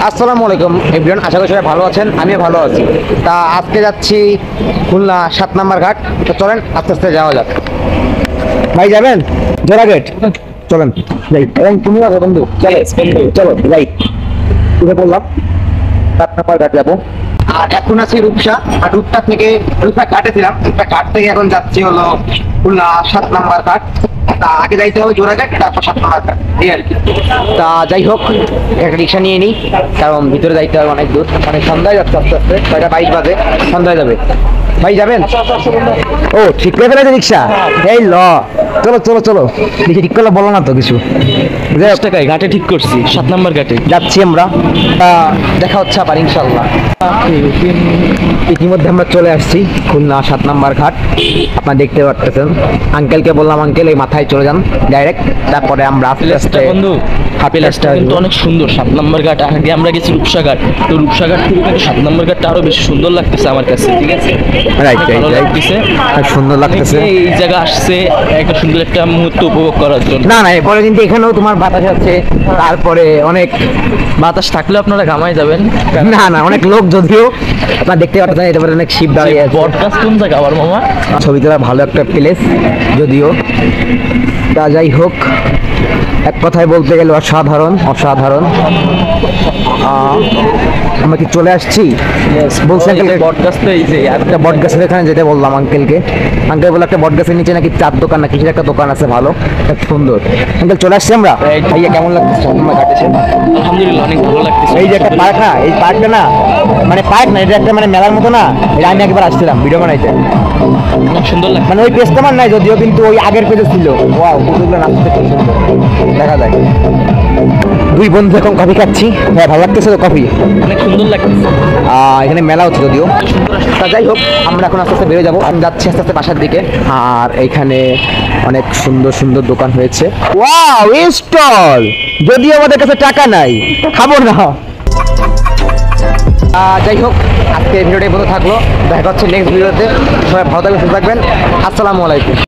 আসসালামু আলাইকুম এভরিওয়ান, আশা করি সবাই ভালো আছেন। আমিও ভালো আছি। তা আজকে যাচ্ছি খুলনা 7 নম্বর ঘাট। তো চলেন আস্তে আস্তে যাওয়া যাক। ভাই যাবেন জোড়া গেট? চলেন যাই। এবং তুমি যাবো বন্ধু? চলো যাই। উঠে পড়লাম, 7 নম্বর ঘাট যাবো। আর এখন আছি রূপসা। আর রূপসা থেকে রূপসা ঘাটে ছিলাম, রূপসা ঘাট থেকে এখন যাচ্ছি হলো খুলনা 7 নম্বর ঘাট। তা আগে যাইতে হবে জোড়াঘাট, তারপর 7 নম্বর ঘাট, এই আর কি। তা যাই হোক, একটা রিক্সা নিয়ে নিই, কারণ ভিতরে যাইতে হবে অনেক দূর। মানে সন্ধ্যায় যাচ্ছে আস্তে আস্তে, 6:22 বাজে, সন্ধ্যায় যাবে। ভাই যাবেন? ও ঠিক করে ফেলেছে রিক্সা। এই ল, চলো চলো চলো। দেখি ঠিক করলে বলো না তো কিছু। 10 টাকায় ঘাটে ঠিক করছি, 7 নম্বর ঘাটে যাচ্ছি আমরা। তা দেখা হচ্ছে আবার ইনশাল্লাহ। ইতিমধ্যে আমরা চলে আসছি খুলনা 7 নম্বর ঘাট। আপনারা দেখতে পাচ্ছেন। আঙ্কেলকে বললাম, আঙ্কেল এই মাথায় চলে যান ডাইরেক্ট, তারপরে আমরা আস্তে আস্তে বন্ধু হাপিলাসটা কিন্তু অনেক সুন্দর 7 নম্বর ঘাট। আগে আমরা গেছি রূপসা ঘাট, তো রূপসা ঘাট থেকে কিন্তু 7 নম্বর ঘাটটা আরো বেশি সুন্দর লাগতেছে আমার কাছে। ঠিক আছে, রাইট ভালো রাইট লাগতেছে, খুব সুন্দর লাগতেছে। অনেকে এই জায়গা আসছে একটা সুন্দর একটা মুহূর্ত উপভোগ করার জন্য। না না, এরপরে কিন্তু এখানেও তোমার বাতাস আছে, তারপরে অনেক বাতাস থাকলে আপনারা ঘামায় যাবেন। না না অনেক লোক, যদিও আপনারা দেখতে পাচ্ছেন এরপরে অনেক শিপ দাঁড়িয়ে আছে। বটগাছ কোন জায়গা আবার মামা? ছবি তোলার ভালো একটা প্লেস যদিও। তা যাই হোক, এক কথায় বলতে গেলে অসাধারণ অসাধারণ। আমরা কি চলে আসছি? বলছি আঙ্কেল বটগাছ তো এই যে একটা বট গাছের এখানে যেতে বললাম আঙ্কেলকে। আঙ্কেল বলে একটা বট গাছের নিচে নাকি চার দোকান না কিসের একটা দোকান আছে ভালো, খুব সুন্দর। আঙ্কেল চলে আসছি আমরা। ভাইয়া কেমন লাগছে আমরা কাটেছে? আলহামদুলিল্লাহ অনেক ভালো লাগতেছে। এই যে একটা পার্ক না, এই পার্কটা না মানে পার্ক না, এটা একটা মানে মেলার মতো না। এটা আমি একবার আসছিলাম ভিডিও বানাইতে, অনেক সুন্দর লাগছে। মানে ওই পেজটা আমার নাই যদিও, কিন্তু ওই আগের পেজে ছিল। ওয়াও, পুতুলগুলো নাচতে খুব সুন্দর দেখা যায়। দুই বন্ধু এখন কফি খাচ্ছি। হ্যাঁ ভালো লাগতেছে তো কফি? অনেক সুন্দর লাগতেছে। এখানে মেলা হচ্ছে যদিও। তা যাই হোক, আমরা এখন আস্তে আস্তে বেরিয়ে যাবো। আমি যাচ্ছি আস্তে আস্তে বাসার দিকে। আর এখানে অনেক সুন্দর সুন্দর দোকান হয়েছে। Wow, stall! যদিও আমাদের কাছে টাকা নাই, খাবো না। যাই হোক, আজকে ভিডিওটা এই পর্যন্ত থাকলো। দেখা হচ্ছে নেক্সট ভিডিওতে। সবাই ভালো থাকবেন, সুস্থ থাকবেন। আসসালামু আলাইকুম।